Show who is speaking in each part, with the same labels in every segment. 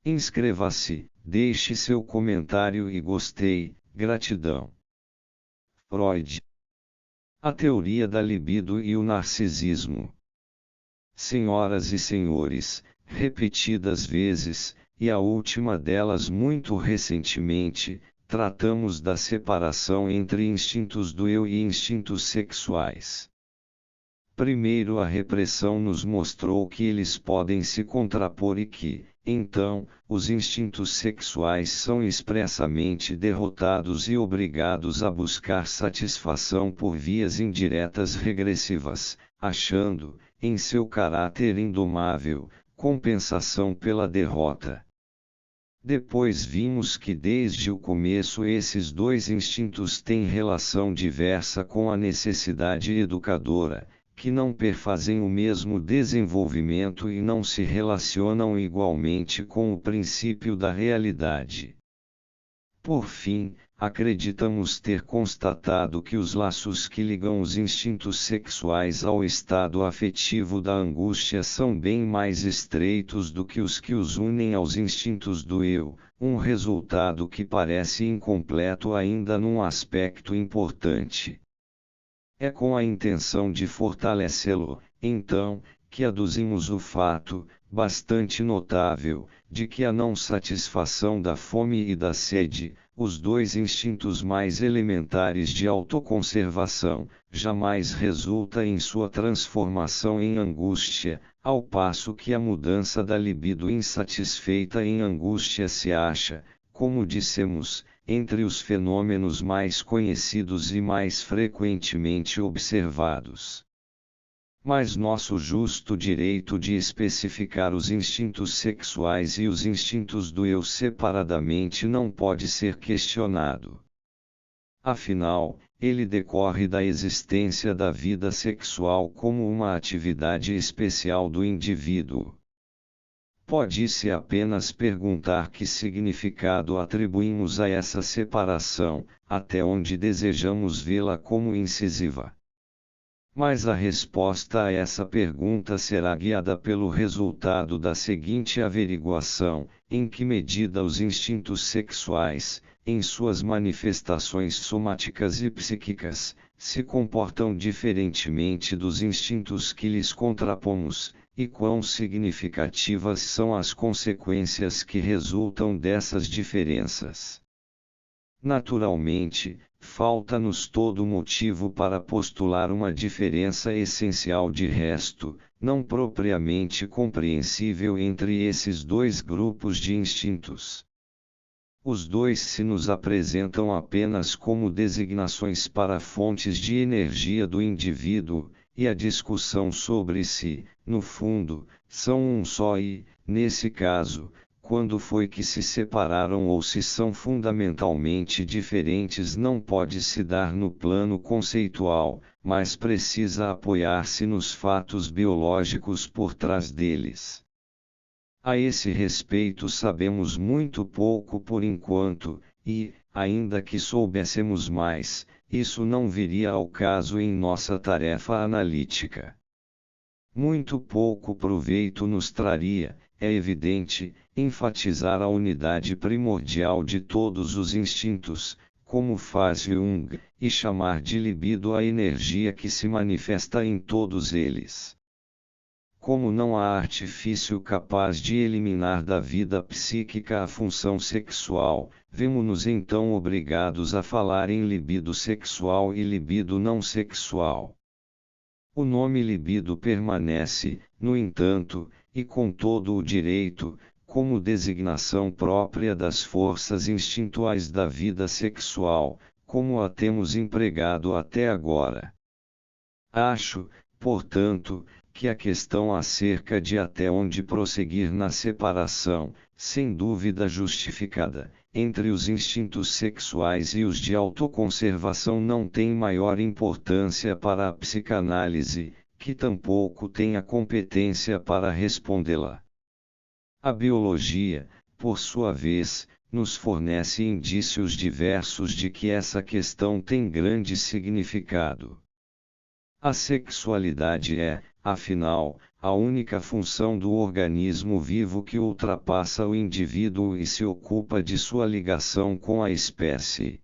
Speaker 1: Inscreva-se, deixe seu comentário e gostei, gratidão. Freud. A teoria da libido e o narcisismo. Senhoras e senhores, repetidas vezes, e a última delas muito recentemente, tratamos da separação entre instintos do eu e instintos sexuais. Primeiro, a repressão nos mostrou que eles podem se contrapor e que, então, os instintos sexuais são expressamente derrotados e obrigados a buscar satisfação por vias indiretas regressivas, achando, em seu caráter indomável, compensação pela derrota. Depois vimos que desde o começo esses dois instintos têm relação diversa com a necessidade educadora, que não perfazem o mesmo desenvolvimento e não se relacionam igualmente com o princípio da realidade. Por fim, acreditamos ter constatado que os laços que ligam os instintos sexuais ao estado afetivo da angústia são bem mais estreitos do que os unem aos instintos do eu, um resultado que parece incompleto ainda num aspecto importante. É com a intenção de fortalecê-lo, então, que aduzimos o fato, bastante notável, de que a não satisfação da fome e da sede, os dois instintos mais elementares de autoconservação, jamais resulta em sua transformação em angústia, ao passo que a mudança da libido insatisfeita em angústia se acha, como dissemos, entre os fenômenos mais conhecidos e mais frequentemente observados. Mas nosso justo direito de especificar os instintos sexuais e os instintos do eu separadamente não pode ser questionado. Afinal, ele decorre da existência da vida sexual como uma atividade especial do indivíduo. Pode-se apenas perguntar que significado atribuímos a essa separação, até onde desejamos vê-la como incisiva. Mas a resposta a essa pergunta será guiada pelo resultado da seguinte averiguação: em que medida os instintos sexuais, em suas manifestações somáticas e psíquicas, se comportam diferentemente dos instintos que lhes contrapomos, e quão significativas são as consequências que resultam dessas diferenças. Naturalmente, falta-nos todo motivo para postular uma diferença essencial de resto, não propriamente compreensível entre esses dois grupos de instintos. Os dois se nos apresentam apenas como designações para fontes de energia do indivíduo, e a discussão sobre se, no fundo, são um só e, nesse caso, quando foi que se separaram ou se são fundamentalmente diferentes não pode se dar no plano conceitual, mas precisa apoiar-se nos fatos biológicos por trás deles. A esse respeito sabemos muito pouco por enquanto, e, ainda que soubéssemos mais, isso não viria ao caso em nossa tarefa analítica. Muito pouco proveito nos traria, é evidente, enfatizar a unidade primordial de todos os instintos, como faz Jung, e chamar de libido a energia que se manifesta em todos eles. Como não há artifício capaz de eliminar da vida psíquica a função sexual, vemo-nos então obrigados a falar em libido sexual e libido não sexual. O nome libido permanece, no entanto, e com todo o direito, como designação própria das forças instintuais da vida sexual, como a temos empregado até agora. Acho, portanto, que a questão acerca de até onde prosseguir na separação, sem dúvida justificada, entre os instintos sexuais e os de autoconservação não tem maior importância para a psicanálise, que tampouco tem a competência para respondê-la. A biologia, por sua vez, nos fornece indícios diversos de que essa questão tem grande significado. A sexualidade é, afinal, a única função do organismo vivo que ultrapassa o indivíduo e se ocupa de sua ligação com a espécie.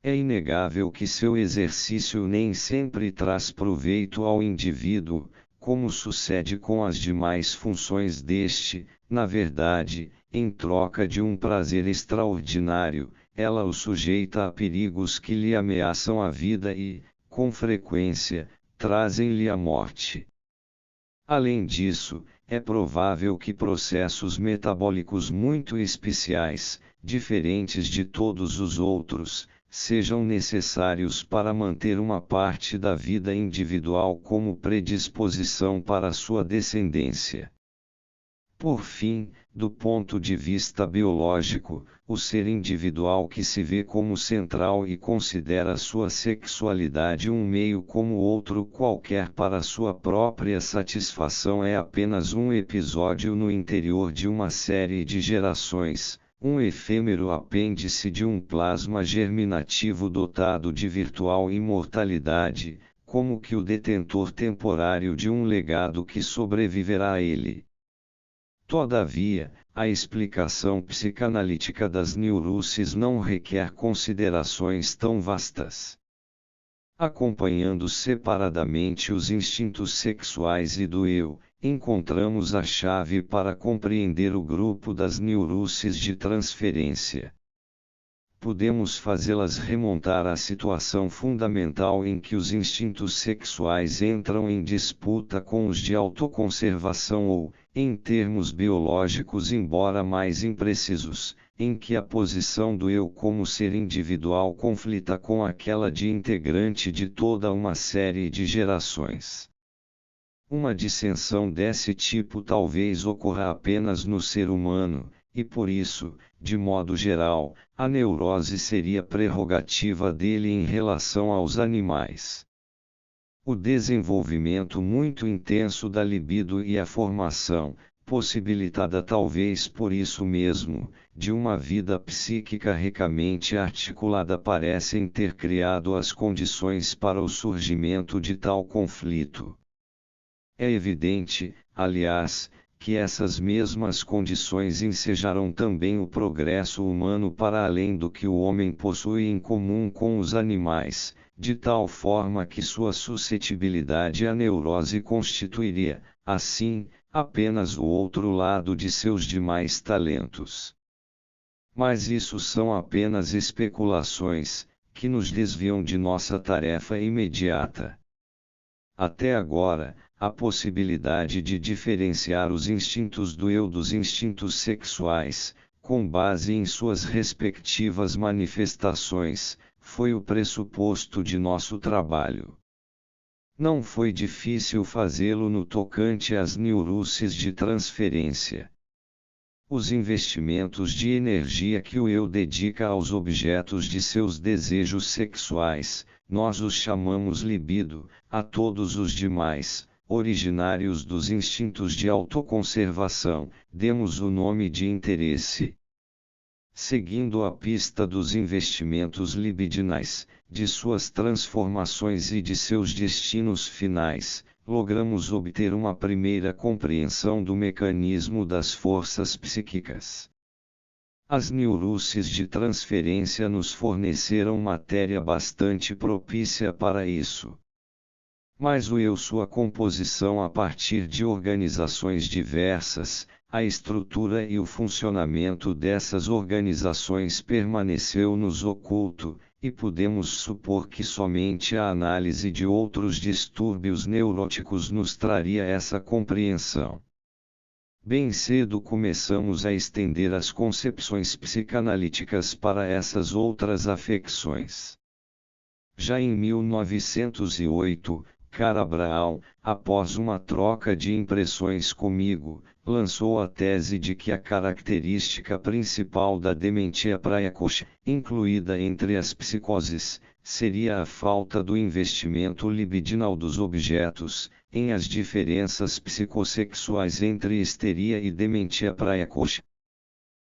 Speaker 1: É inegável que seu exercício nem sempre traz proveito ao indivíduo, como sucede com as demais funções deste, na verdade, em troca de um prazer extraordinário, ela o sujeita a perigos que lhe ameaçam a vida e, com frequência, trazem-lhe a morte. Além disso, é provável que processos metabólicos muito especiais, diferentes de todos os outros, sejam necessários para manter uma parte da vida individual como predisposição para sua descendência. Por fim, do ponto de vista biológico, o ser individual que se vê como central e considera sua sexualidade um meio como outro qualquer para sua própria satisfação é apenas um episódio no interior de uma série de gerações, um efêmero apêndice de um plasma germinativo dotado de virtual imortalidade, como que o detentor temporário de um legado que sobreviverá a ele. Todavia, a explicação psicanalítica das neuroses não requer considerações tão vastas. Acompanhando separadamente os instintos sexuais e do eu, encontramos a chave para compreender o grupo das neuroses de transferência. Podemos fazê-las remontar à situação fundamental em que os instintos sexuais entram em disputa com os de autoconservação ou, em termos biológicos embora mais imprecisos, em que a posição do eu como ser individual conflita com aquela de integrante de toda uma série de gerações. Uma dissensão desse tipo talvez ocorra apenas no ser humano, e por isso, de modo geral, a neurose seria prerrogativa dele em relação aos animais. O desenvolvimento muito intenso da libido e a formação, possibilitada talvez por isso mesmo, de uma vida psíquica ricamente articulada parecem ter criado as condições para o surgimento de tal conflito. É evidente, aliás, que essas mesmas condições ensejaram também o progresso humano para além do que o homem possui em comum com os animais, de tal forma que sua suscetibilidade à neurose constituiria, assim, apenas o outro lado de seus demais talentos. Mas isso são apenas especulações, que nos desviam de nossa tarefa imediata. Até agora, a possibilidade de diferenciar os instintos do eu dos instintos sexuais, com base em suas respectivas manifestações, foi o pressuposto de nosso trabalho. Não foi difícil fazê-lo no tocante às neuroses de transferência. Os investimentos de energia que o eu dedica aos objetos de seus desejos sexuais, nós os chamamos libido, a todos os demais, originários dos instintos de autoconservação, demos o nome de interesse. Seguindo a pista dos investimentos libidinais, de suas transformações e de seus destinos finais, logramos obter uma primeira compreensão do mecanismo das forças psíquicas. As neuroses de transferência nos forneceram matéria bastante propícia para isso. Mas o eu, sua composição a partir de organizações diversas, a estrutura e o funcionamento dessas organizações permaneceu-nos oculto, e podemos supor que somente a análise de outros distúrbios neuróticos nos traria essa compreensão. Bem cedo começamos a estender as concepções psicanalíticas para essas outras afecções. Já em 1908, Cara Brown, após uma troca de impressões comigo, lançou a tese de que a característica principal da dementia precoce, incluída entre as psicoses, seria a falta do investimento libidinal dos objetos, em as diferenças psicossexuais entre histeria e dementia precoce.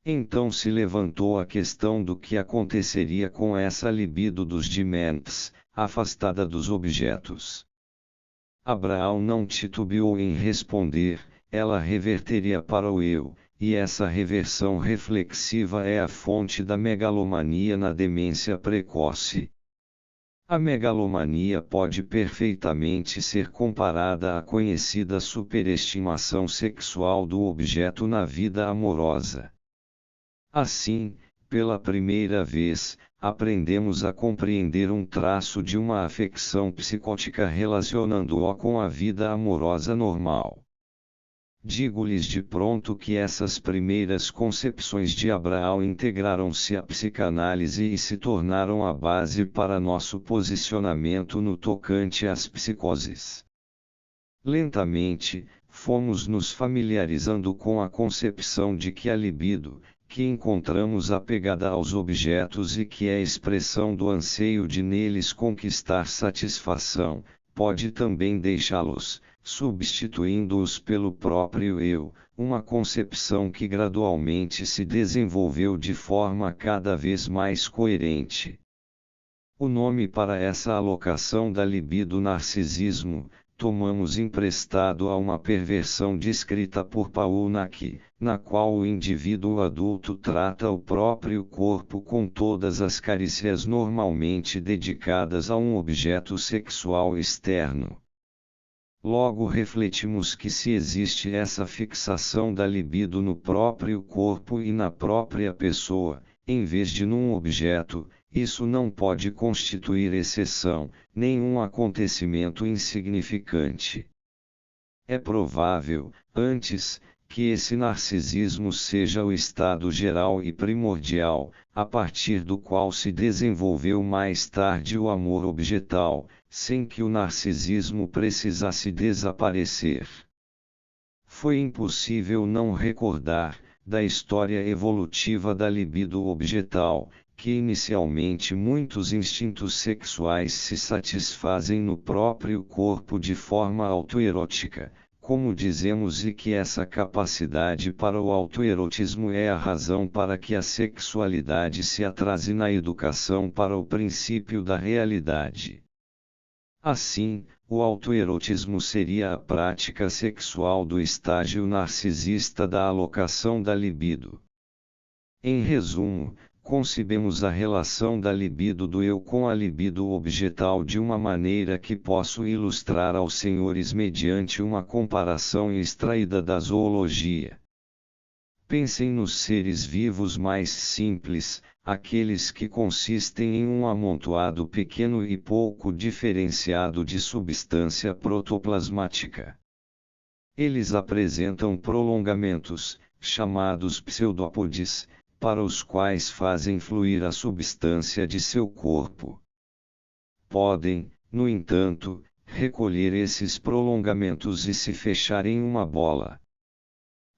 Speaker 1: Então se levantou a questão do que aconteceria com essa libido dos dementes, afastada dos objetos. Abraão não titubeou em responder, ela reverteria para o eu, e essa reversão reflexiva é a fonte da megalomania na demência precoce. A megalomania pode perfeitamente ser comparada à conhecida superestimação sexual do objeto na vida amorosa. Assim, pela primeira vez, aprendemos a compreender um traço de uma afecção psicótica relacionando-o com a vida amorosa normal. Digo-lhes de pronto que essas primeiras concepções de Abraão integraram-se à psicanálise e se tornaram a base para nosso posicionamento no tocante às psicoses. Lentamente, fomos nos familiarizando com a concepção de que a libido, que encontramos apegada aos objetos e que é expressão do anseio de neles conquistar satisfação, pode também deixá-los, substituindo-os pelo próprio eu, uma concepção que gradualmente se desenvolveu de forma cada vez mais coerente. O nome para essa alocação da libido narcisismo, tomamos emprestado a uma perversão descrita por Paul Nack, na qual o indivíduo adulto trata o próprio corpo com todas as carícias normalmente dedicadas a um objeto sexual externo. Logo refletimos que se existe essa fixação da libido no próprio corpo e na própria pessoa, em vez de num objeto, isso não pode constituir exceção, nenhum acontecimento insignificante. É provável, antes, que esse narcisismo seja o estado geral e primordial, a partir do qual se desenvolveu mais tarde o amor objetal, sem que o narcisismo precisasse desaparecer. Foi impossível não recordar, da história evolutiva da libido objetal, que inicialmente muitos instintos sexuais se satisfazem no próprio corpo de forma autoerótica, como dizemos, e que essa capacidade para o autoerotismo é a razão para que a sexualidade se atrase na educação para o princípio da realidade. Assim, o autoerotismo seria a prática sexual do estágio narcisista da alocação da libido. Em resumo, concebemos a relação da libido do eu com a libido objetal de uma maneira que posso ilustrar aos senhores mediante uma comparação extraída da zoologia. Pensem nos seres vivos mais simples, aqueles que consistem em um amontoado pequeno e pouco diferenciado de substância protoplasmática. Eles apresentam prolongamentos, chamados pseudópodes, para os quais fazem fluir a substância de seu corpo. Podem, no entanto, recolher esses prolongamentos e se fechar em uma bola.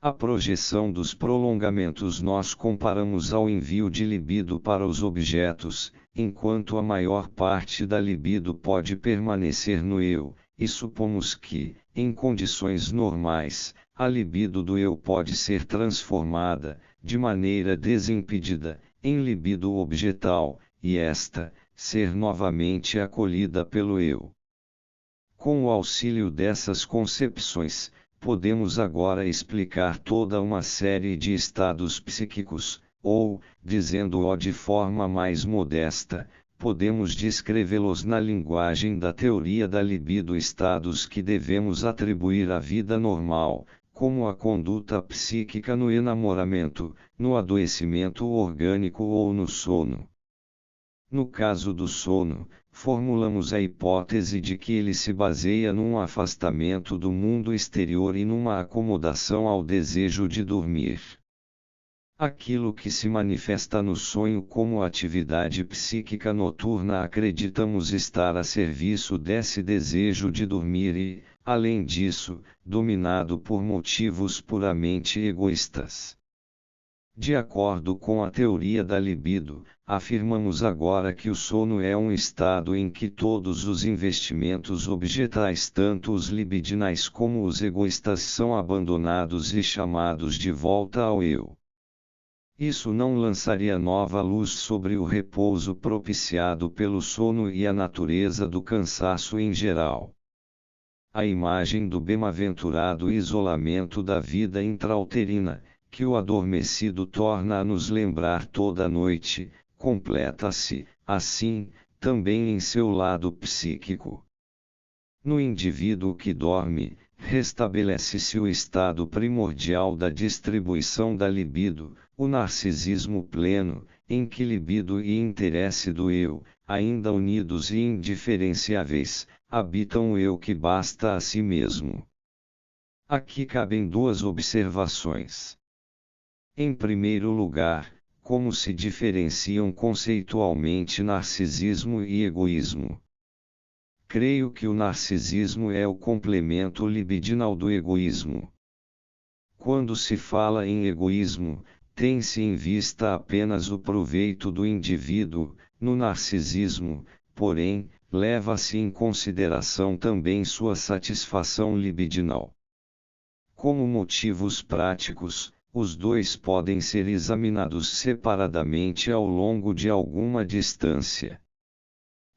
Speaker 1: A projeção dos prolongamentos nós comparamos ao envio de libido para os objetos, enquanto a maior parte da libido pode permanecer no eu, e supomos que, em condições normais, a libido do eu pode ser transformada, de maneira desimpedida, em libido objetal, e esta, ser novamente acolhida pelo eu. Com o auxílio dessas concepções, podemos agora explicar toda uma série de estados psíquicos, ou, dizendo-o de forma mais modesta, podemos descrevê-los na linguagem da teoria da libido, estados que devemos atribuir à vida normal, como a conduta psíquica no enamoramento, no adoecimento orgânico ou no sono. No caso do sono, formulamos a hipótese de que ele se baseia num afastamento do mundo exterior e numa acomodação ao desejo de dormir. Aquilo que se manifesta no sonho como atividade psíquica noturna acreditamos estar a serviço desse desejo de dormir e, além disso, dominado por motivos puramente egoístas. De acordo com a teoria da libido, afirmamos agora que o sono é um estado em que todos os investimentos objetais, tanto os libidinais como os egoístas, são abandonados e chamados de volta ao eu. Isso não lançaria nova luz sobre o repouso propiciado pelo sono e a natureza do cansaço em geral. a imagem do bem-aventurado isolamento da vida intrauterina, que o adormecido torna a nos lembrar toda noite, completa-se, assim, também em seu lado psíquico. No indivíduo que dorme, restabelece-se o estado primordial da distribuição da libido, o narcisismo pleno, em que libido e interesse do eu, ainda unidos e indiferenciáveis, habitam o eu que basta a si mesmo. Aqui cabem duas observações. Em primeiro lugar, como se diferenciam conceitualmente narcisismo e egoísmo? Creio que o narcisismo é o complemento libidinal do egoísmo. Quando se fala em egoísmo, tem-se em vista apenas o proveito do indivíduo. No narcisismo, porém, leva-se em consideração também sua satisfação libidinal. Como motivos práticos, os dois podem ser examinados separadamente ao longo de alguma distância.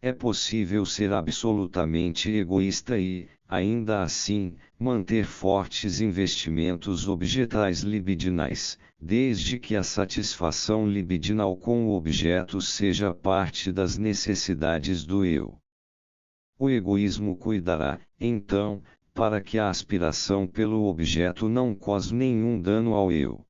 Speaker 1: É possível ser absolutamente egoísta e, ainda assim, manter fortes investimentos objetais libidinais, desde que a satisfação libidinal com o objeto seja parte das necessidades do eu. O egoísmo cuidará, então, para que a aspiração pelo objeto não cause nenhum dano ao eu.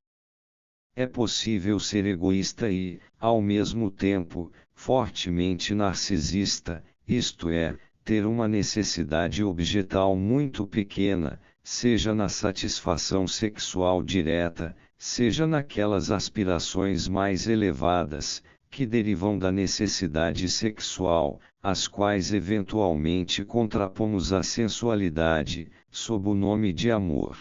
Speaker 1: É possível ser egoísta e, ao mesmo tempo, fortemente narcisista, isto é, ter uma necessidade objetal muito pequena, seja na satisfação sexual direta, seja naquelas aspirações mais elevadas, que derivam da necessidade sexual, as quais eventualmente contrapomos à sensualidade, sob o nome de amor.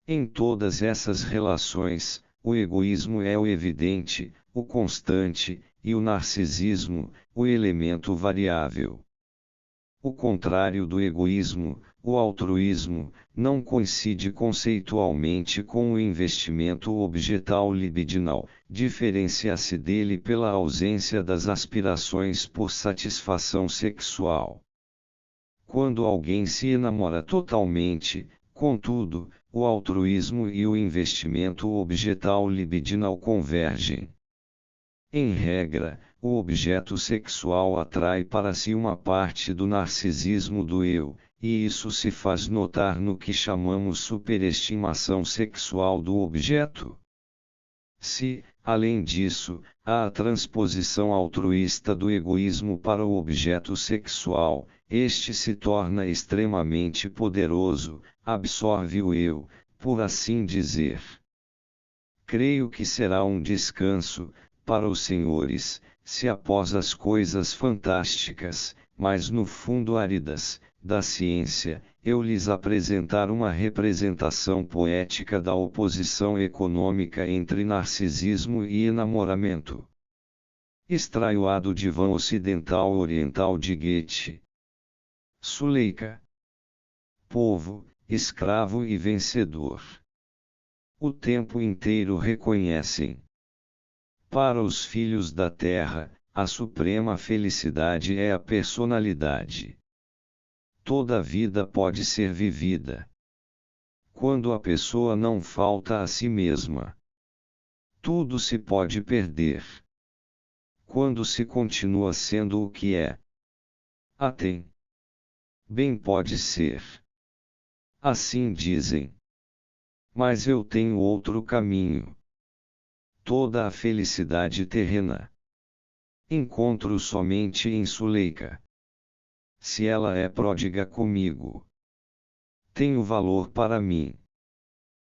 Speaker 1: Em todas essas relações, o egoísmo é o evidente, o constante, e o narcisismo, o elemento variável. O contrário do egoísmo, o altruísmo, não coincide conceitualmente com o investimento objetal libidinal, diferencia-se dele pela ausência das aspirações por satisfação sexual. Quando alguém se enamora totalmente, contudo, o altruísmo e o investimento objetal libidinal convergem. Em regra, o objeto sexual atrai para si uma parte do narcisismo do eu, e isso se faz notar no que chamamos superestimação sexual do objeto. Se, além disso, há a transposição altruísta do egoísmo para o objeto sexual, este se torna extremamente poderoso, absorve o eu, por assim dizer. Creio que será um descanso, para os senhores, se após as coisas fantásticas, mas no fundo áridas, da ciência, eu lhes apresentar uma representação poética da oposição econômica entre narcisismo e enamoramento. Extraio do Divã Ocidental Oriental de Goethe. Suleika. Povo, escravo e vencedor. O tempo inteiro reconhecem. Para os filhos da terra, a suprema felicidade é a personalidade. Toda a vida pode ser vivida quando a pessoa não falta a si mesma. Tudo se pode perder quando se continua sendo o que é. Tem. Bem pode ser. Assim dizem. Mas eu tenho outro caminho. Toda a felicidade terrena encontro somente em Suleika. Se ela é pródiga comigo, tenho valor para mim.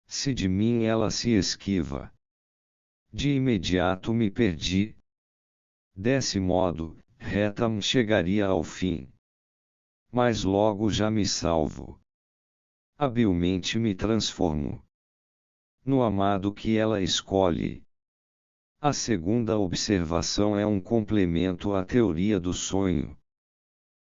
Speaker 1: Se de mim ela se esquiva, de imediato me perdi. Desse modo, reta chegaria ao fim. Mas logo já me salvo. Habilmente me transformo no amado que ela escolhe. A segunda observação é um complemento à teoria do sonho.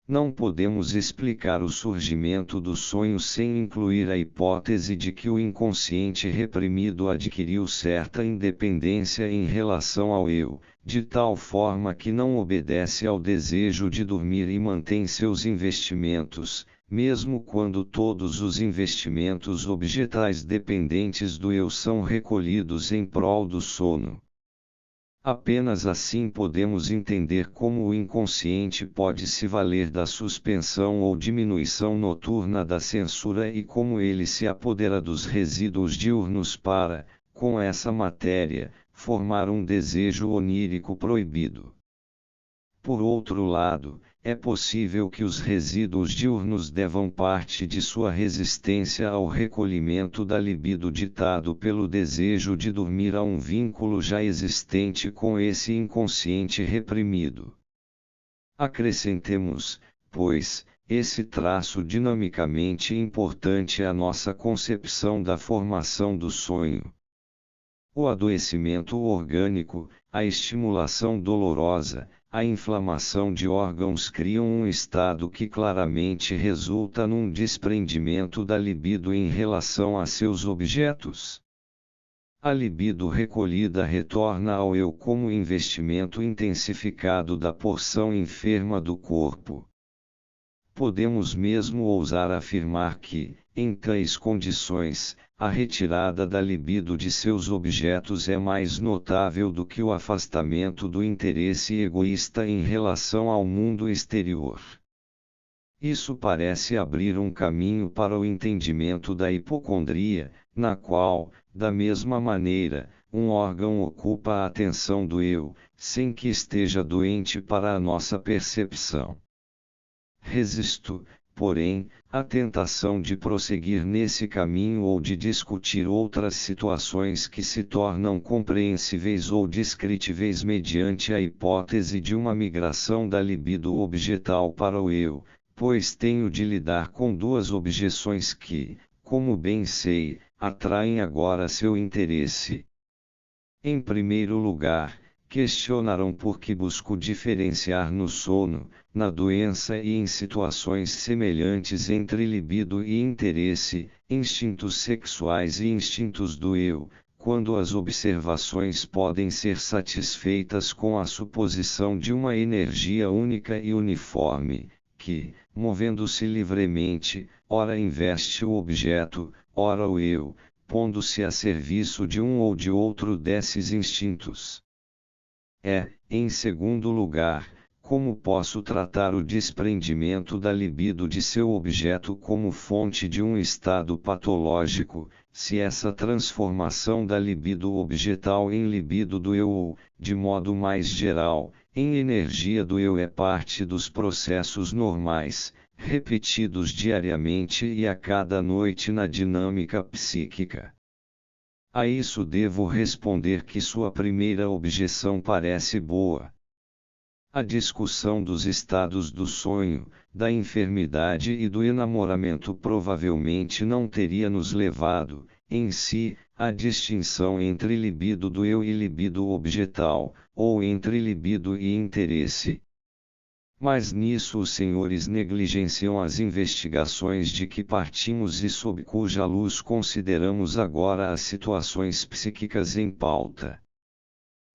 Speaker 1: Não podemos explicar o surgimento do sonho sem incluir a hipótese de que o inconsciente reprimido adquiriu certa independência em relação ao eu, de tal forma que não obedece ao desejo de dormir e mantém seus investimentos, mesmo quando todos os investimentos objetais dependentes do eu são recolhidos em prol do sono. Apenas assim podemos entender como o inconsciente pode se valer da suspensão ou diminuição noturna da censura e como ele se apodera dos resíduos diurnos para, com essa matéria, formar um desejo onírico proibido. Por outro lado, é possível que os resíduos diurnos devam parte de sua resistência ao recolhimento da libido ditado pelo desejo de dormir a um vínculo já existente com esse inconsciente reprimido. Acrescentemos, pois, esse traço dinamicamente importante à nossa concepção da formação do sonho. O adoecimento orgânico, a estimulação dolorosa, a inflamação de órgãos criam um estado que claramente resulta num desprendimento da libido em relação a seus objetos. A libido recolhida retorna ao eu como investimento intensificado da porção enferma do corpo. Podemos mesmo ousar afirmar que, em tais condições, a retirada da libido de seus objetos é mais notável do que o afastamento do interesse egoísta em relação ao mundo exterior. Isso parece abrir um caminho para o entendimento da hipocondria, na qual, da mesma maneira, um órgão ocupa a atenção do eu, sem que esteja doente para a nossa percepção. Resisto, porém, à tentação de prosseguir nesse caminho ou de discutir outras situações que se tornam compreensíveis ou descritíveis mediante a hipótese de uma migração da libido objetal para o eu, pois tenho de lidar com duas objeções que, como bem sei, atraem agora seu interesse. Em primeiro lugar, questionarão por que busco diferenciar no sono, na doença e em situações semelhantes entre libido e interesse, instintos sexuais e instintos do eu, quando as observações podem ser satisfeitas com a suposição de uma energia única e uniforme, que, movendo-se livremente, ora investe o objeto, ora o eu, pondo-se a serviço de um ou de outro desses instintos. Em segundo lugar, como posso tratar o desprendimento da libido de seu objeto como fonte de um estado patológico, se essa transformação da libido objetal em libido do eu ou, de modo mais geral, em energia do eu é parte dos processos normais, repetidos diariamente e a cada noite na dinâmica psíquica? A isso devo responder que sua primeira objeção parece boa. A discussão dos estados do sonho, da enfermidade e do enamoramento provavelmente não teria nos levado, em si, à distinção entre libido do eu e libido objetal, ou entre libido e interesse. Mas nisso os senhores negligenciam as investigações de que partimos e sob cuja luz consideramos agora as situações psíquicas em pauta.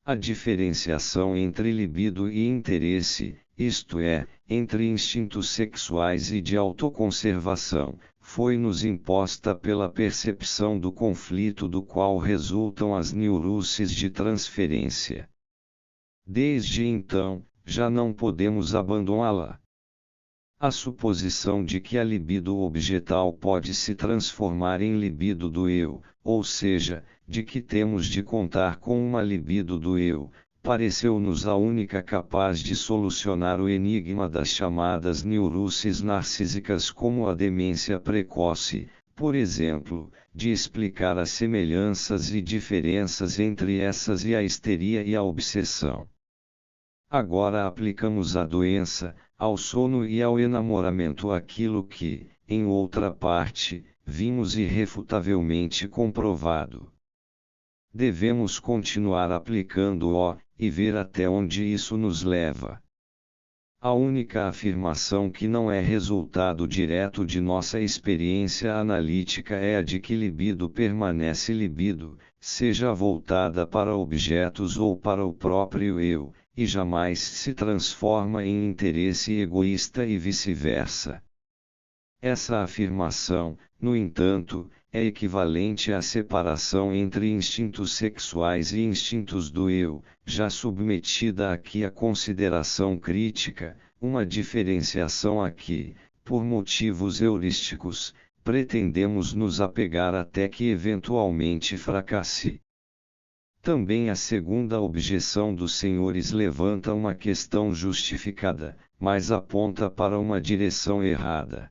Speaker 1: A diferenciação entre libido e interesse, isto é, entre instintos sexuais e de autoconservação, foi-nos imposta pela percepção do conflito do qual resultam as neuroses de transferência. Desde então, já não podemos abandoná-la. A suposição de que a libido objetal pode se transformar em libido do eu, ou seja, de que temos de contar com uma libido do eu, pareceu-nos a única capaz de solucionar o enigma das chamadas neuroses narcísicas como a demência precoce, por exemplo, de explicar as semelhanças e diferenças entre essas e a histeria e a obsessão. Agora aplicamos à doença, ao sono e ao enamoramento aquilo que, em outra parte, vimos irrefutavelmente comprovado. Devemos continuar aplicando-o, e ver até onde isso nos leva. A única afirmação que não é resultado direto de nossa experiência analítica é a de que libido permanece libido, seja voltada para objetos ou para o próprio eu, e jamais se transforma em interesse egoísta e vice-versa. Essa afirmação, no entanto, é equivalente à separação entre instintos sexuais e instintos do eu, já submetida aqui à consideração crítica, uma diferenciação a que, por motivos heurísticos, pretendemos nos apegar até que eventualmente fracasse. Também a segunda objeção dos senhores levanta uma questão justificada, mas aponta para uma direção errada.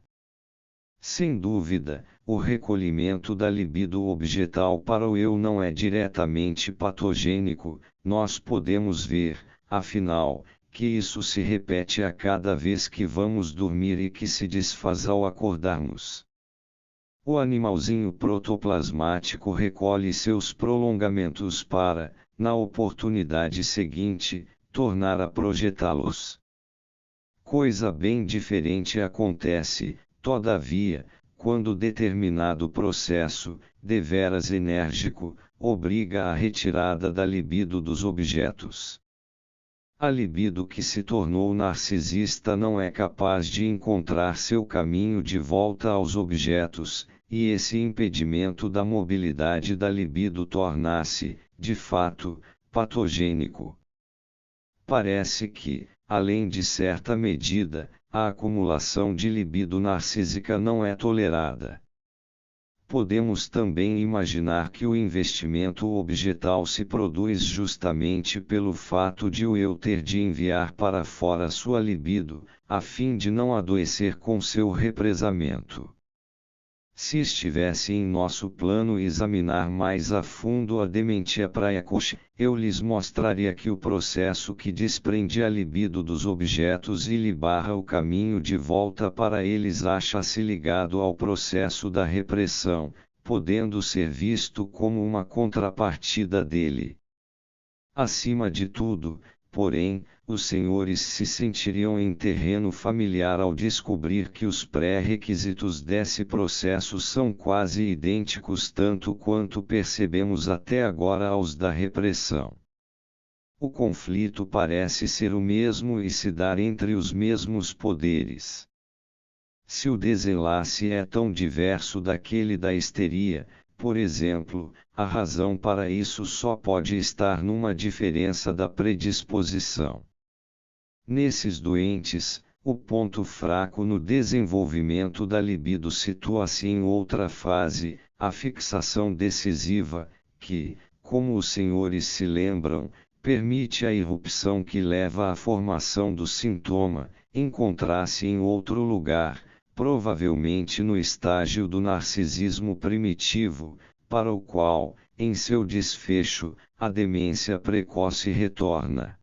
Speaker 1: Sem dúvida, o recolhimento da libido objetal para o eu não é diretamente patogênico, nós podemos ver, afinal, que isso se repete a cada vez que vamos dormir e que se desfaz ao acordarmos. O animalzinho protoplasmático recolhe seus prolongamentos para, na oportunidade seguinte, tornar a projetá-los. Coisa bem diferente acontece, todavia, quando determinado processo, deveras enérgico, obriga à retirada da libido dos objetos. A libido que se tornou narcisista não é capaz de encontrar seu caminho de volta aos objetos, e esse impedimento da mobilidade da libido torna-se, de fato, patogênico. Parece que, além de certa medida, a acumulação de libido narcísica não é tolerada. Podemos também imaginar que o investimento objetal se produz justamente pelo fato de o eu ter de enviar para fora sua libido, a fim de não adoecer com seu represamento. Se estivesse em nosso plano examinar mais a fundo a Dementia Praecoce, eu lhes mostraria que o processo que desprende a libido dos objetos e lhe barra o caminho de volta para eles acha-se ligado ao processo da repressão, podendo ser visto como uma contrapartida dele. Acima de tudo, porém, os senhores se sentiriam em terreno familiar ao descobrir que os pré-requisitos desse processo são quase idênticos tanto quanto percebemos até agora aos da repressão. O conflito parece ser o mesmo e se dar entre os mesmos poderes. Se o desenlace é tão diverso daquele da histeria, por exemplo, a razão para isso só pode estar numa diferença da predisposição. Nesses doentes, o ponto fraco no desenvolvimento da libido situa-se em outra fase, a fixação decisiva, que, como os senhores se lembram, permite a irrupção que leva à formação do sintoma, encontrar-se em outro lugar, provavelmente no estágio do narcisismo primitivo, para o qual, em seu desfecho, a demência precoce retorna.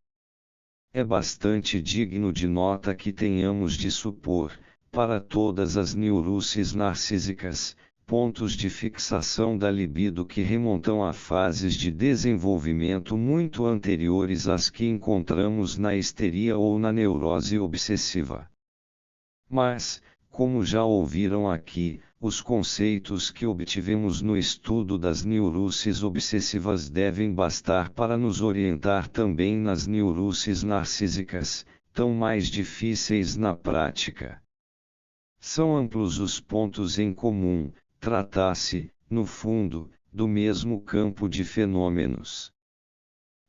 Speaker 1: É bastante digno de nota que tenhamos de supor, para todas as neuroses narcísicas, pontos de fixação da libido que remontam a fases de desenvolvimento muito anteriores às que encontramos na histeria ou na neurose obsessiva. Mas, como já ouviram aqui, os conceitos que obtivemos no estudo das neuroses obsessivas devem bastar para nos orientar também nas neuroses narcísicas, tão mais difíceis na prática. São amplos os pontos em comum, trata-se, no fundo, do mesmo campo de fenômenos.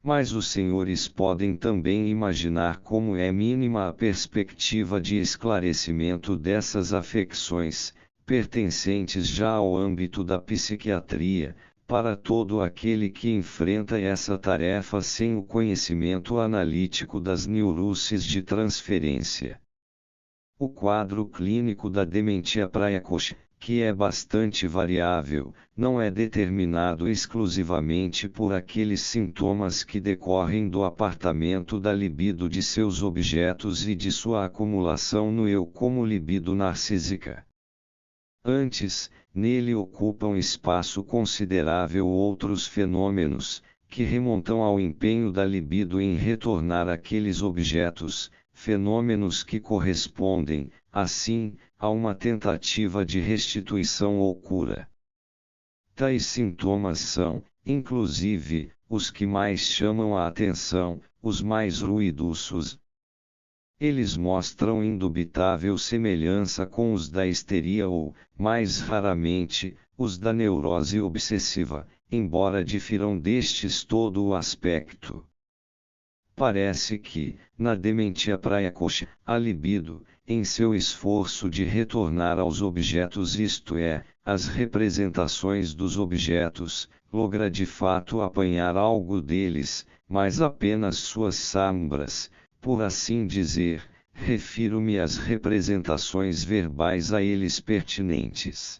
Speaker 1: Mas os senhores podem também imaginar como é mínima a perspectiva de esclarecimento dessas afecções, pertencentes já ao âmbito da psiquiatria, para todo aquele que enfrenta essa tarefa sem o conhecimento analítico das neuroses de transferência. O quadro clínico da dementia praecoce, que é bastante variável, não é determinado exclusivamente por aqueles sintomas que decorrem do apartamento da libido de seus objetos e de sua acumulação no eu como libido narcísica. Antes, nele ocupam espaço considerável outros fenômenos, que remontam ao empenho da libido em retornar àqueles objetos, fenômenos que correspondem, assim, a uma tentativa de restituição ou cura. Tais sintomas são, inclusive, os que mais chamam a atenção, os mais ruidosos. Eles mostram indubitável semelhança com os da histeria ou, mais raramente, os da neurose obsessiva, embora difiram destes todo o aspecto. Parece que, na dementia praecoce, a libido, em seu esforço de retornar aos objetos, isto é, às representações dos objetos, logra de fato apanhar algo deles, mas apenas suas sombras. Por assim dizer, refiro-me às representações verbais a eles pertinentes.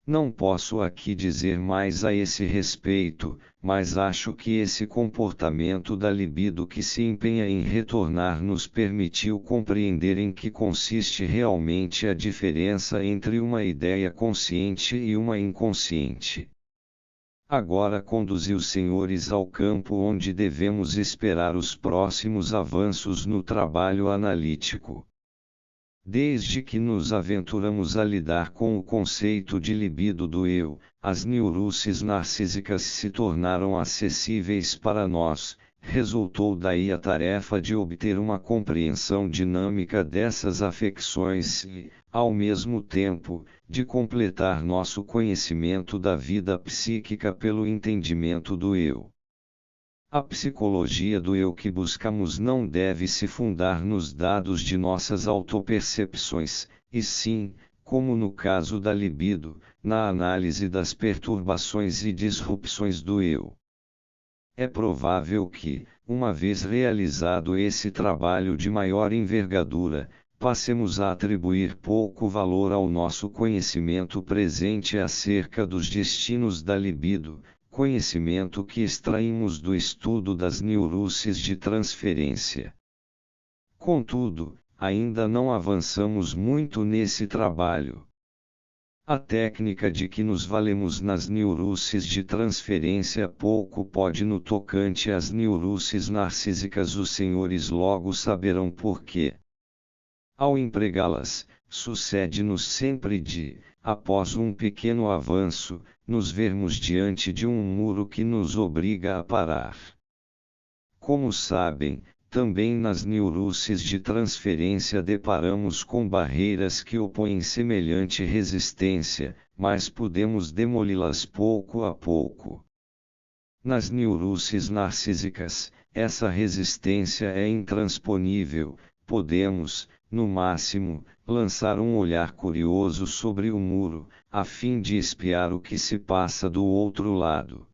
Speaker 1: Não posso aqui dizer mais a esse respeito, mas acho que esse comportamento da libido que se empenha em retornar nos permitiu compreender em que consiste realmente a diferença entre uma ideia consciente e uma inconsciente. Agora conduzi os senhores ao campo onde devemos esperar os próximos avanços no trabalho analítico. Desde que nos aventuramos a lidar com o conceito de libido do eu, as neuroses narcísicas se tornaram acessíveis para nós. Resultou daí a tarefa de obter uma compreensão dinâmica dessas afecções e, ao mesmo tempo, de completar nosso conhecimento da vida psíquica pelo entendimento do eu. A psicologia do eu que buscamos não deve se fundar nos dados de nossas autopercepções, e sim, como no caso da libido, na análise das perturbações e disrupções do eu. É provável que, uma vez realizado esse trabalho de maior envergadura, passemos a atribuir pouco valor ao nosso conhecimento presente acerca dos destinos da libido, conhecimento que extraímos do estudo das neuroses de transferência. Contudo, ainda não avançamos muito nesse trabalho. A técnica de que nos valemos nas neuroses de transferência pouco pode no tocante às neuroses narcísicas. Os senhores logo saberão por quê. Ao empregá-las, sucede-nos sempre de, após um pequeno avanço, nos vermos diante de um muro que nos obriga a parar. Como sabem, também nas neuroses de transferência deparamos com barreiras que opõem semelhante resistência, mas podemos demoli-las pouco a pouco. Nas neuroses narcísicas, essa resistência é intransponível. Podemos, no máximo, lançar um olhar curioso sobre o muro, a fim de espiar o que se passa do outro lado.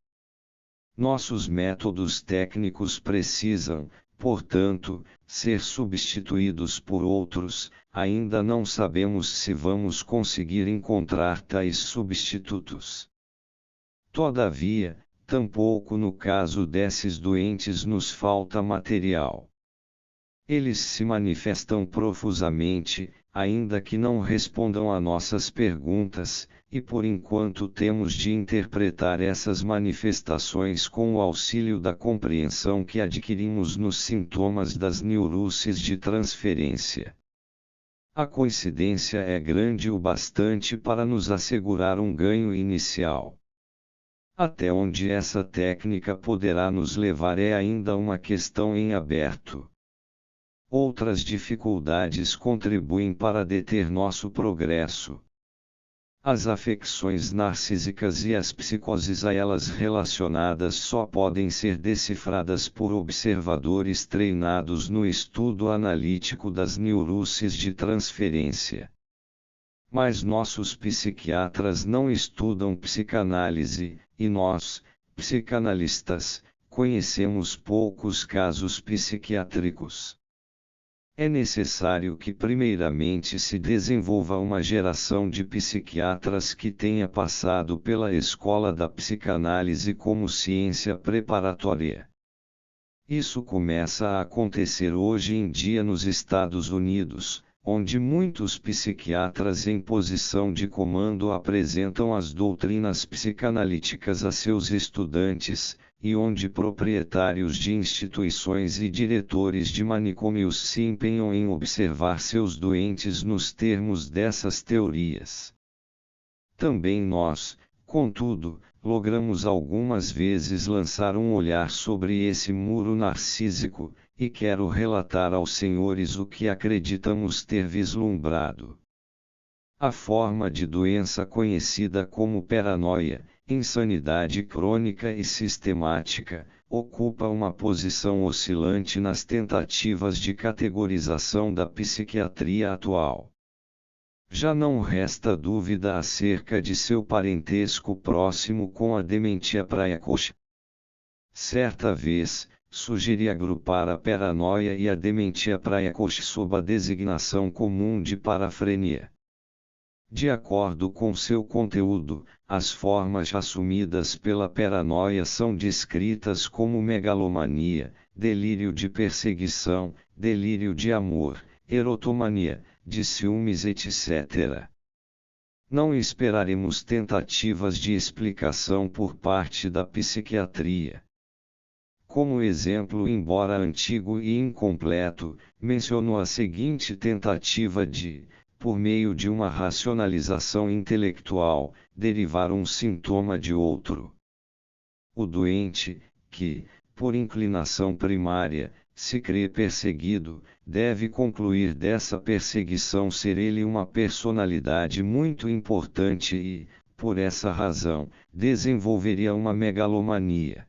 Speaker 1: Nossos métodos técnicos precisam, portanto, ser substituídos por outros. Ainda não sabemos se vamos conseguir encontrar tais substitutos. Todavia, tampouco no caso desses doentes nos falta material. Eles se manifestam profusamente, ainda que não respondam a nossas perguntas, e por enquanto temos de interpretar essas manifestações com o auxílio da compreensão que adquirimos nos sintomas das neuroses de transferência. A coincidência é grande o bastante para nos assegurar um ganho inicial. Até onde essa técnica poderá nos levar é ainda uma questão em aberto. Outras dificuldades contribuem para deter nosso progresso. As afecções narcísicas e as psicoses a elas relacionadas só podem ser decifradas por observadores treinados no estudo analítico das neuroses de transferência. Mas nossos psiquiatras não estudam psicanálise, e nós, psicanalistas, conhecemos poucos casos psiquiátricos. É necessário que primeiramente se desenvolva uma geração de psiquiatras que tenha passado pela escola da psicanálise como ciência preparatória. Isso começa a acontecer hoje em dia nos Estados Unidos, onde muitos psiquiatras em posição de comando apresentam as doutrinas psicanalíticas a seus estudantes, e onde proprietários de instituições e diretores de manicômios se empenham em observar seus doentes nos termos dessas teorias. Também nós, contudo, logramos algumas vezes lançar um olhar sobre esse muro narcísico, e quero relatar aos senhores o que acreditamos ter vislumbrado. A forma de doença conhecida como paranoia, insanidade crônica e sistemática, ocupa uma posição oscilante nas tentativas de categorização da psiquiatria atual. Já não resta dúvida acerca de seu parentesco próximo com a dementia praecoce. Certa vez, sugeri agrupar a paranoia e a dementia praecoce sob a designação comum de parafrenia. De acordo com seu conteúdo, as formas assumidas pela paranoia são descritas como megalomania, delírio de perseguição, delírio de amor, erotomania, de ciúmes, etc. Não esperaremos tentativas de explicação por parte da psiquiatria. Como exemplo, embora antigo e incompleto, menciono a seguinte tentativa de, por meio de uma racionalização intelectual, derivar um sintoma de outro. O doente, que, por inclinação primária, se crê perseguido, deve concluir dessa perseguição ser ele uma personalidade muito importante e, por essa razão, desenvolveria uma megalomania.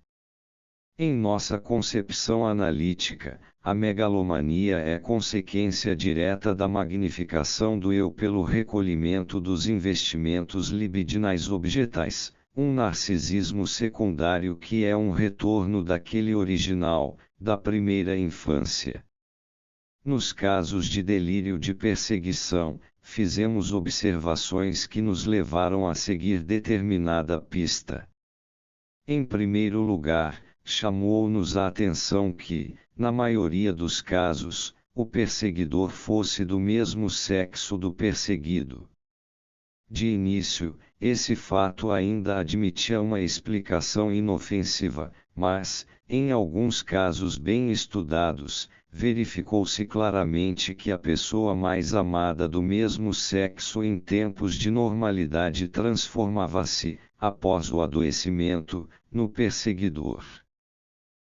Speaker 1: Em nossa concepção analítica, a megalomania é consequência direta da magnificação do eu pelo recolhimento dos investimentos libidinais objetais, um narcisismo secundário que é um retorno daquele original, da primeira infância. Nos casos de delírio de perseguição, fizemos observações que nos levaram a seguir determinada pista. Em primeiro lugar, chamou-nos a atenção que, na maioria dos casos, o perseguidor fosse do mesmo sexo do perseguido. De início, esse fato ainda admitia uma explicação inofensiva, mas, em alguns casos bem estudados, verificou-se claramente que a pessoa mais amada do mesmo sexo em tempos de normalidade transformava-se, após o adoecimento, no perseguidor.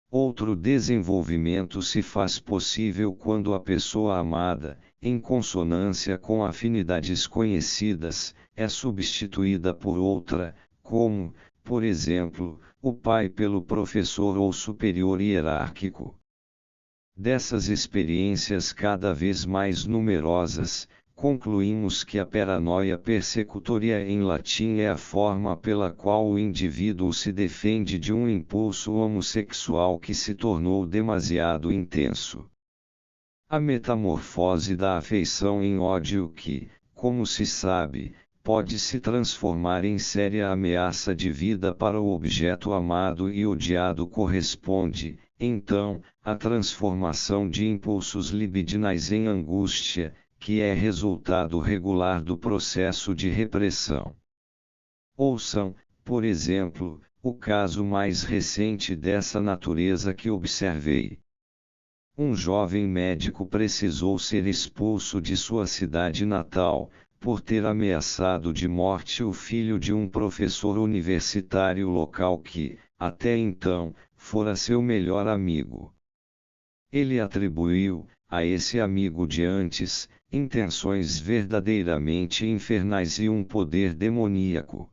Speaker 1: Outro desenvolvimento se faz possível quando a pessoa amada, em consonância com afinidades conhecidas, é substituída por outra, como, por exemplo, o pai pelo professor ou superior hierárquico. Dessas experiências cada vez mais numerosas, concluímos que a paranoia persecutoria em latim é a forma pela qual o indivíduo se defende de um impulso homossexual que se tornou demasiado intenso. A metamorfose da afeição em ódio que, como se sabe, pode se transformar em séria ameaça de vida para o objeto amado e odiado corresponde, então, à transformação de impulsos libidinais em angústia, que é resultado regular do processo de repressão. Ouçam, por exemplo, o caso mais recente dessa natureza que observei. Um jovem médico precisou ser expulso de sua cidade natal, por ter ameaçado de morte o filho de um professor universitário local que, até então, fora seu melhor amigo. Ele atribuiu, a esse amigo de antes, intenções verdadeiramente infernais e um poder demoníaco.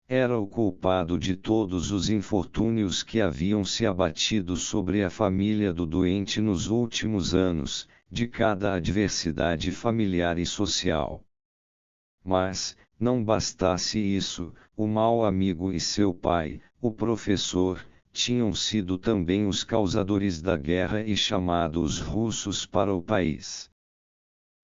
Speaker 1: Era o culpado de todos os infortúnios que haviam se abatido sobre a família do doente nos últimos anos, de cada adversidade familiar e social. Mas, não bastasse isso, o mau amigo e seu pai, o professor, tinham sido também os causadores da guerra e chamado os russos para o país.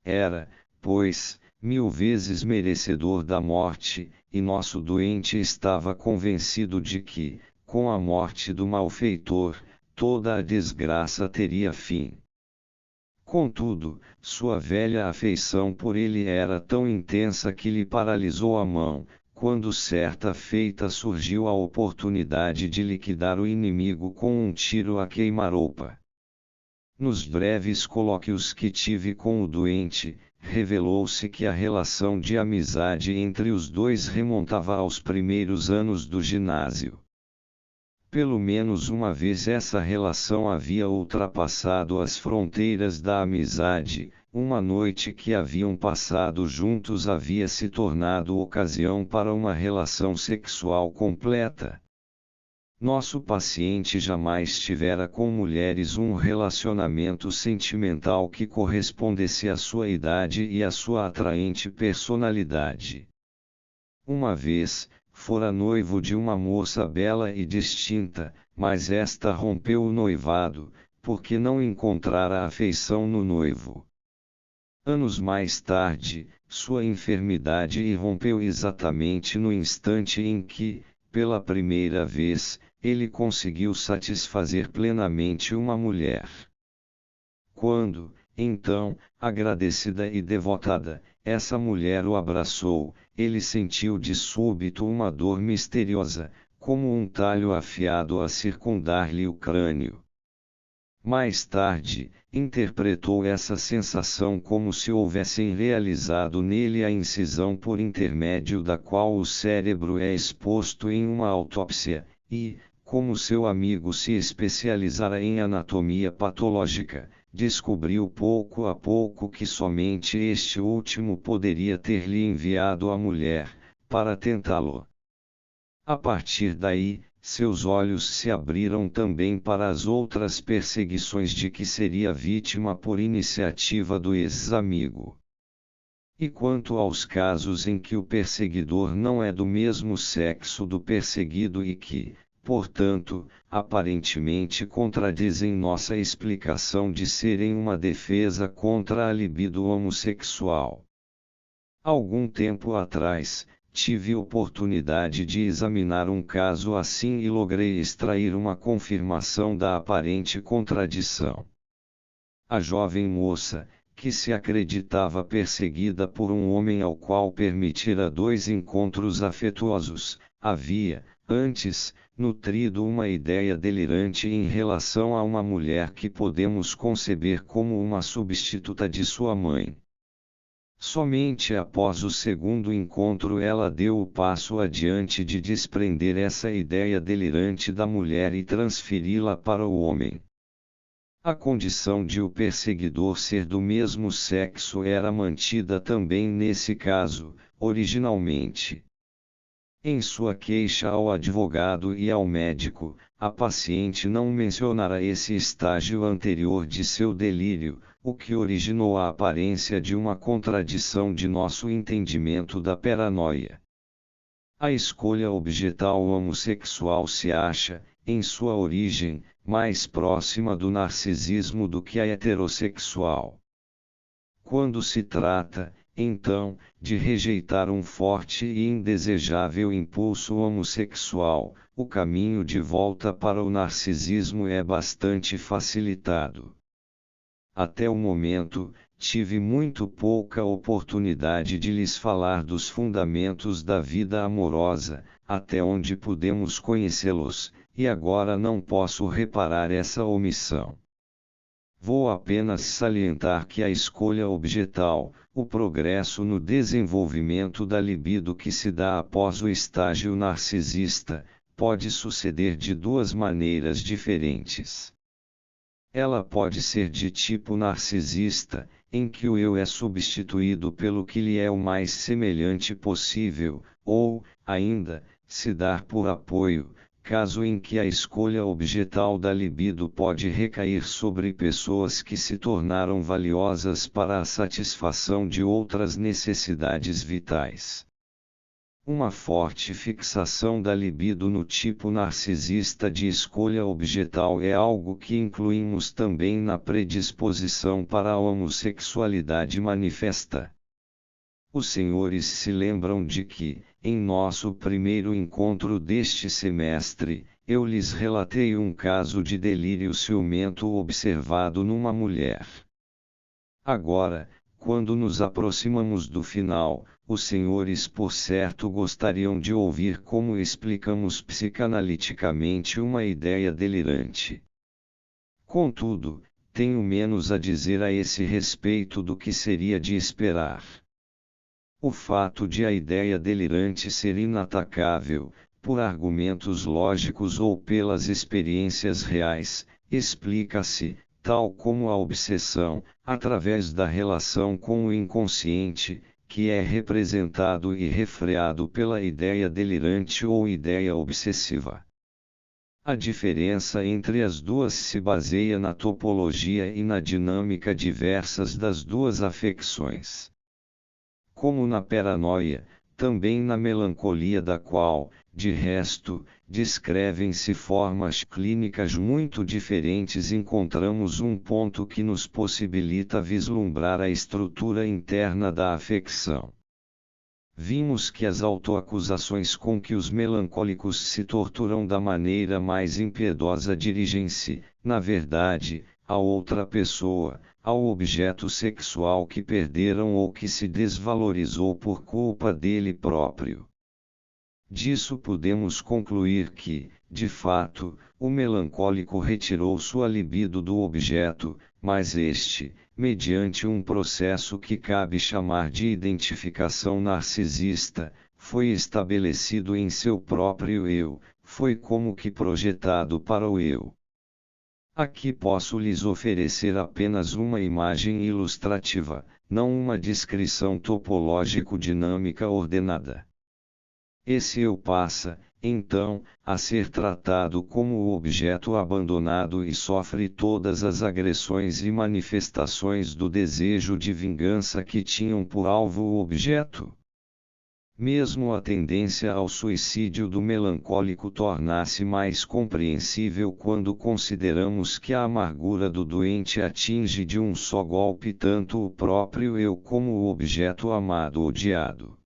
Speaker 1: Era, pois, 1000 vezes merecedor da morte, e nosso doente estava convencido de que, com a morte do malfeitor, toda a desgraça teria fim. Contudo, sua velha afeição por ele era tão intensa que lhe paralisou a mão, quando certa feita surgiu a oportunidade de liquidar o inimigo com um tiro a queima-roupa. Nos breves colóquios que tive com o doente, revelou-se que a relação de amizade entre os dois remontava aos primeiros anos do ginásio. Pelo menos uma vez essa relação havia ultrapassado as fronteiras da amizade, uma noite que haviam passado juntos havia se tornado ocasião para uma relação sexual completa. Nosso paciente jamais tivera com mulheres um relacionamento sentimental que correspondesse à sua idade e à sua atraente personalidade. Uma vez, fora noivo de uma moça bela e distinta, mas esta rompeu o noivado, porque não encontrara afeição no noivo. Anos mais tarde, sua enfermidade irrompeu exatamente no instante em que, pela primeira vez, ele conseguiu satisfazer plenamente uma mulher. Quando, então, agradecida e devotada, essa mulher o abraçou, ele sentiu de súbito uma dor misteriosa, como um talho afiado a circundar-lhe o crânio. Mais tarde, interpretou essa sensação como se houvessem realizado nele a incisão por intermédio da qual o cérebro é exposto em uma autópsia, e, como seu amigo se especializara em anatomia patológica, descobriu pouco a pouco que somente este último poderia ter-lhe enviado a mulher, para tentá-lo. A partir daí, seus olhos se abriram também para as outras perseguições de que seria vítima por iniciativa do ex-amigo. E quanto aos casos em que o perseguidor não é do mesmo sexo do perseguido e que, portanto, aparentemente contradizem nossa explicação de serem uma defesa contra a libido homossexual. Algum tempo atrás, tive oportunidade de examinar um caso assim e logrei extrair uma confirmação da aparente contradição. A jovem moça, que se acreditava perseguida por um homem ao qual permitira 2 encontros afetuosos, havia, antes, nutrido uma ideia delirante em relação a uma mulher que podemos conceber como uma substituta de sua mãe. Somente após o segundo encontro ela deu o passo adiante de desprender essa ideia delirante da mulher e transferi-la para o homem. A condição de o perseguidor ser do mesmo sexo era mantida também nesse caso, originalmente. Em sua queixa ao advogado e ao médico, a paciente não mencionara esse estágio anterior de seu delírio, o que originou a aparência de uma contradição de nosso entendimento da paranoia. A escolha objetal homossexual se acha, em sua origem, mais próxima do narcisismo do que a heterossexual. Quando se trata, então, de rejeitar um forte e indesejável impulso homossexual, o caminho de volta para o narcisismo é bastante facilitado. Até o momento, tive muito pouca oportunidade de lhes falar dos fundamentos da vida amorosa, até onde pudemos conhecê-los, e agora não posso reparar essa omissão. Vou apenas salientar que a escolha objetal, o progresso no desenvolvimento da libido que se dá após o estágio narcisista, pode suceder de 2 maneiras diferentes. Ela pode ser de tipo narcisista, em que o eu é substituído pelo que lhe é o mais semelhante possível, ou, ainda, se dar por apoio, caso em que a escolha objetal da libido pode recair sobre pessoas que se tornaram valiosas para a satisfação de outras necessidades vitais. Uma forte fixação da libido no tipo narcisista de escolha objetal é algo que incluímos também na predisposição para a homossexualidade manifesta. Os senhores se lembram de que, em nosso primeiro encontro deste semestre, eu lhes relatei um caso de delírio ciumento observado numa mulher. Agora, quando nos aproximamos do final, os senhores por certo gostariam de ouvir como explicamos psicanaliticamente uma ideia delirante. Contudo, tenho menos a dizer a esse respeito do que seria de esperar. O fato de a ideia delirante ser inatacável, por argumentos lógicos ou pelas experiências reais, explica-se, tal como a obsessão, através da relação com o inconsciente, que é representado e refreado pela ideia delirante ou ideia obsessiva. A diferença entre as duas se baseia na topologia e na dinâmica diversas das duas afecções. Como na paranoia, também na melancolia, da qual, de resto, descrevem-se formas clínicas muito diferentes, encontramos um ponto que nos possibilita vislumbrar a estrutura interna da afecção. Vimos que as autoacusações com que os melancólicos se torturam da maneira mais impiedosa dirigem-se, na verdade, a outra pessoa, ao objeto sexual que perderam ou que se desvalorizou por culpa dele próprio. Disso podemos concluir que, de fato, o melancólico retirou sua libido do objeto, mas este, mediante um processo que cabe chamar de identificação narcisista, foi estabelecido em seu próprio eu, foi como que projetado para o eu. Aqui posso lhes oferecer apenas uma imagem ilustrativa, não uma descrição topológico-dinâmica ordenada. Esse eu passa, então, a ser tratado como o objeto abandonado e sofre todas as agressões e manifestações do desejo de vingança que tinham por alvo o objeto. Mesmo a tendência ao suicídio do melancólico torna-se mais compreensível quando consideramos que a amargura do doente atinge de um só golpe tanto o próprio eu como o objeto amado-odiado.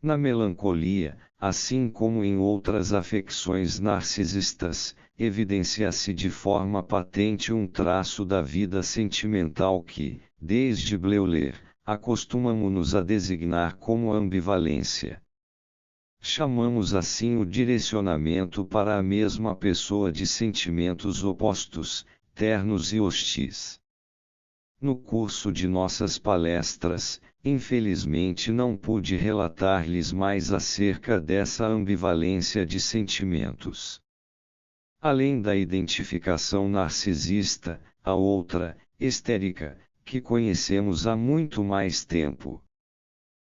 Speaker 1: Na melancolia, assim como em outras afecções narcisistas, evidencia-se de forma patente um traço da vida sentimental que, desde Bleuler, acostumamo-nos a designar como ambivalência. Chamamos assim o direcionamento para a mesma pessoa de sentimentos opostos, ternos e hostis. No curso de nossas palestras, infelizmente não pude relatar-lhes mais acerca dessa ambivalência de sentimentos. Além da identificação narcisista, a outra, histérica, que conhecemos há muito mais tempo.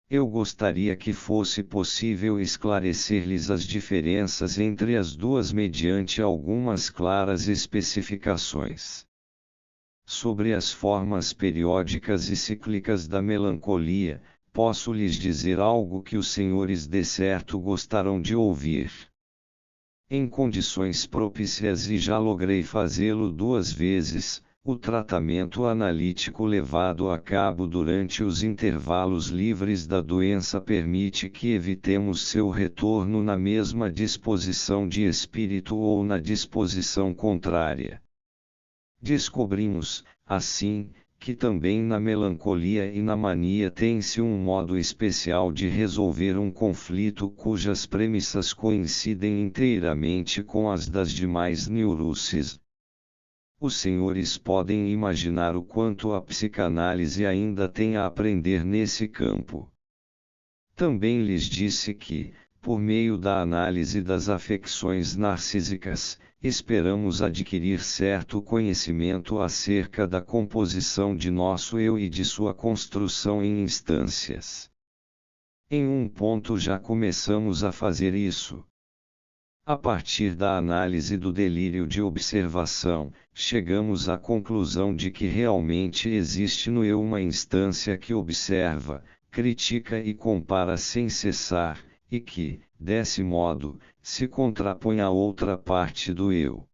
Speaker 1: Eu gostaria que fosse possível esclarecer-lhes as diferenças entre as duas mediante algumas claras especificações. Sobre as formas periódicas e cíclicas da melancolia, posso lhes dizer algo que os senhores de certo gostarão de ouvir. Em condições propícias, e já logrei fazê-lo 2 vezes, o tratamento analítico levado a cabo durante os intervalos livres da doença permite que evitemos seu retorno na mesma disposição de espírito ou na disposição contrária. Descobrimos, assim, que também na melancolia e na mania tem-se um modo especial de resolver um conflito cujas premissas coincidem inteiramente com as das demais neuroses. Os senhores podem imaginar o quanto a psicanálise ainda tem a aprender nesse campo. Também lhes disse que, por meio da análise das afecções narcísicas, esperamos adquirir certo conhecimento acerca da composição de nosso eu e de sua construção em instâncias. Em um ponto já começamos a fazer isso. A partir da análise do delírio de observação, chegamos à conclusão de que realmente existe no eu uma instância que observa, critica e compara sem cessar, e que, desse modo, se contrapõe à outra parte do eu.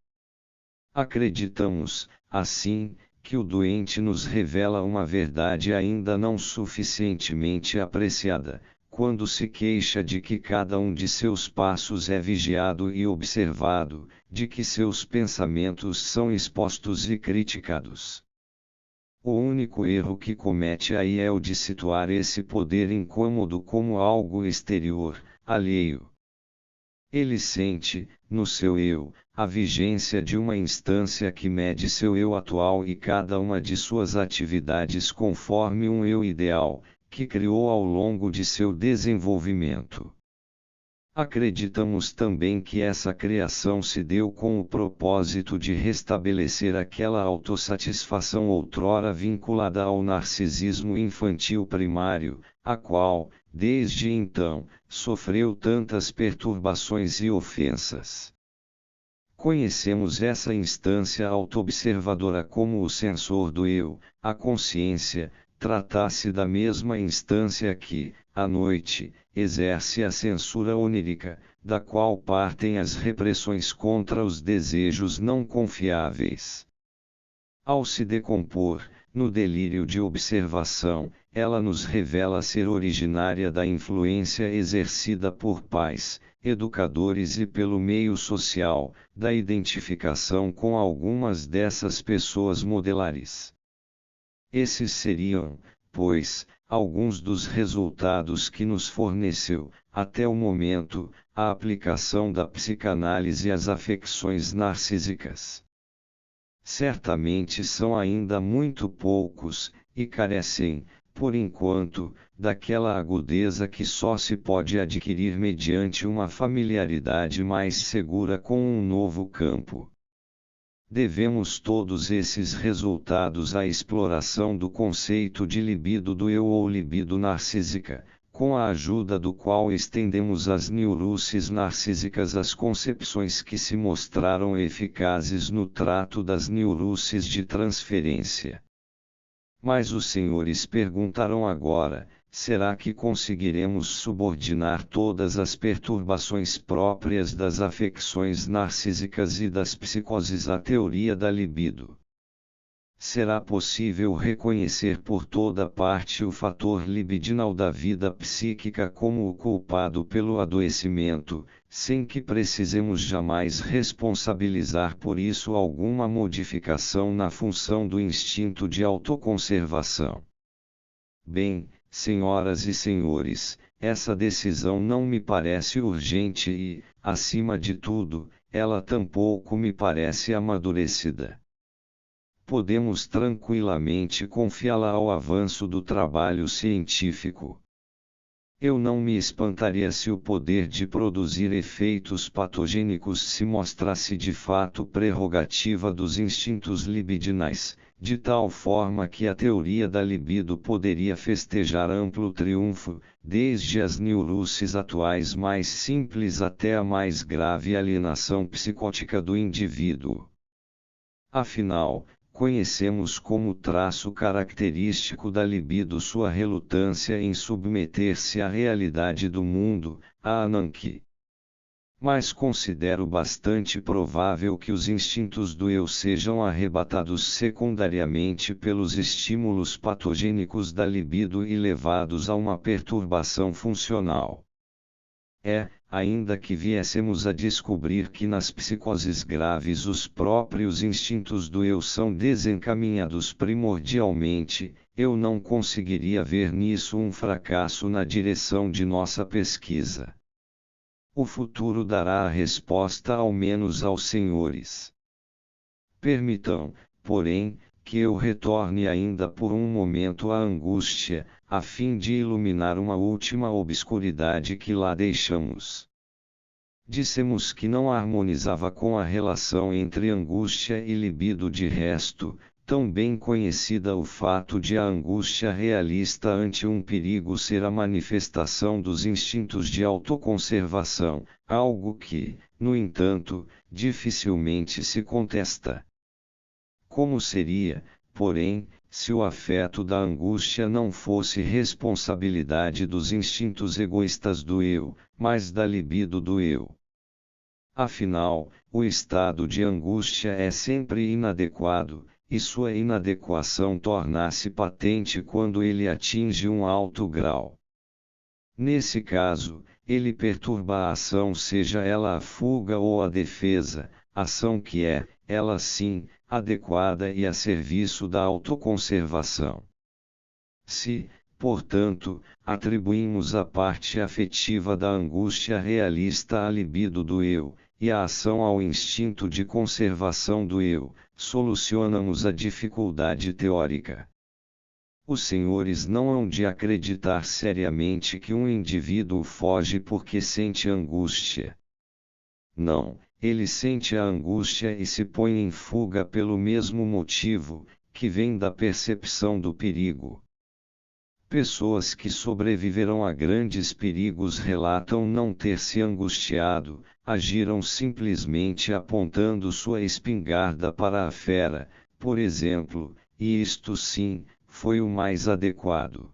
Speaker 1: Acreditamos, assim, que o doente nos revela uma verdade ainda não suficientemente apreciada, quando se queixa de que cada um de seus passos é vigiado e observado, de que seus pensamentos são expostos e criticados. O único erro que comete aí é o de situar esse poder incômodo como algo exterior, alheio. Ele sente, no seu eu, a vigência de uma instância que mede seu eu atual e cada uma de suas atividades conforme um eu ideal, que criou ao longo de seu desenvolvimento. Acreditamos também que essa criação se deu com o propósito de restabelecer aquela autossatisfação outrora vinculada ao narcisismo infantil primário, a qual, desde então, sofreu tantas perturbações e ofensas. Conhecemos essa instância autoobservadora como o sensor do eu, a consciência, trata-se da mesma instância que, à noite, exerce a censura onírica, da qual partem as repressões contra os desejos não confiáveis. Ao se decompor, no delírio de observação, ela nos revela ser originária da influência exercida por pais, educadores e pelo meio social, da identificação com algumas dessas pessoas modelares. Esses seriam, pois, alguns dos resultados que nos forneceu, até o momento, a aplicação da psicanálise às afecções narcísicas. Certamente são ainda muito poucos, e carecem, por enquanto, daquela agudeza que só se pode adquirir mediante uma familiaridade mais segura com um novo campo. Devemos todos esses resultados à exploração do conceito de libido do eu ou libido narcísica, com a ajuda do qual estendemos às neuroses narcísicas as concepções que se mostraram eficazes no trato das neuroses de transferência. Mas os senhores perguntarão agora: será que conseguiremos subordinar todas as perturbações próprias das afecções narcísicas e das psicoses à teoria da libido? Será possível reconhecer por toda parte o fator libidinal da vida psíquica como o culpado pelo adoecimento, sem que precisemos jamais responsabilizar por isso alguma modificação na função do instinto de autoconservação? Bem, senhoras e senhores, essa decisão não me parece urgente e, acima de tudo, ela tampouco me parece amadurecida. Podemos tranquilamente confiá-la ao avanço do trabalho científico. Eu não me espantaria se o poder de produzir efeitos patogênicos se mostrasse de fato prerrogativa dos instintos libidinais, de tal forma que a teoria da libido poderia festejar amplo triunfo, desde as neuroses atuais mais simples até a mais grave alienação psicótica do indivíduo. Afinal, conhecemos como traço característico da libido sua relutância em submeter-se à realidade do mundo, a ananque. Mas considero bastante provável que os instintos do eu sejam arrebatados secundariamente pelos estímulos patogênicos da libido e levados a uma perturbação funcional. Ainda que viéssemos a descobrir que nas psicoses graves os próprios instintos do eu são desencaminhados primordialmente, eu não conseguiria ver nisso um fracasso na direção de nossa pesquisa. O futuro dará a resposta ao menos aos senhores. Permitam, porém, que eu retorne ainda por um momento à angústia, a fim de iluminar uma última obscuridade que lá deixamos. Dissemos que não harmonizava com a relação entre angústia e libido. De resto, tão bem conhecida o fato de a angústia realista ante um perigo ser a manifestação dos instintos de autoconservação, algo que, no entanto, dificilmente se contesta. Como seria, porém, se o afeto da angústia não fosse responsabilidade dos instintos egoístas do eu, mas da libido do eu? Afinal, o estado de angústia é sempre inadequado, e sua inadequação torna-se patente quando ele atinge um alto grau. Nesse caso, ele perturba a ação, seja ela a fuga ou a defesa, ação que é, ela sim, adequada e a serviço da autoconservação. Se, portanto, atribuímos a parte afetiva da angústia realista à libido do eu, e a ação ao instinto de conservação do eu, solucionamos a dificuldade teórica. Os senhores não hão de acreditar seriamente que um indivíduo foge porque sente angústia. Não, ele sente a angústia e se põe em fuga pelo mesmo motivo, que vem da percepção do perigo. Pessoas que sobreviveram a grandes perigos relatam não ter se angustiado, agiram simplesmente apontando sua espingarda para a fera, por exemplo, e isto sim, foi o mais adequado.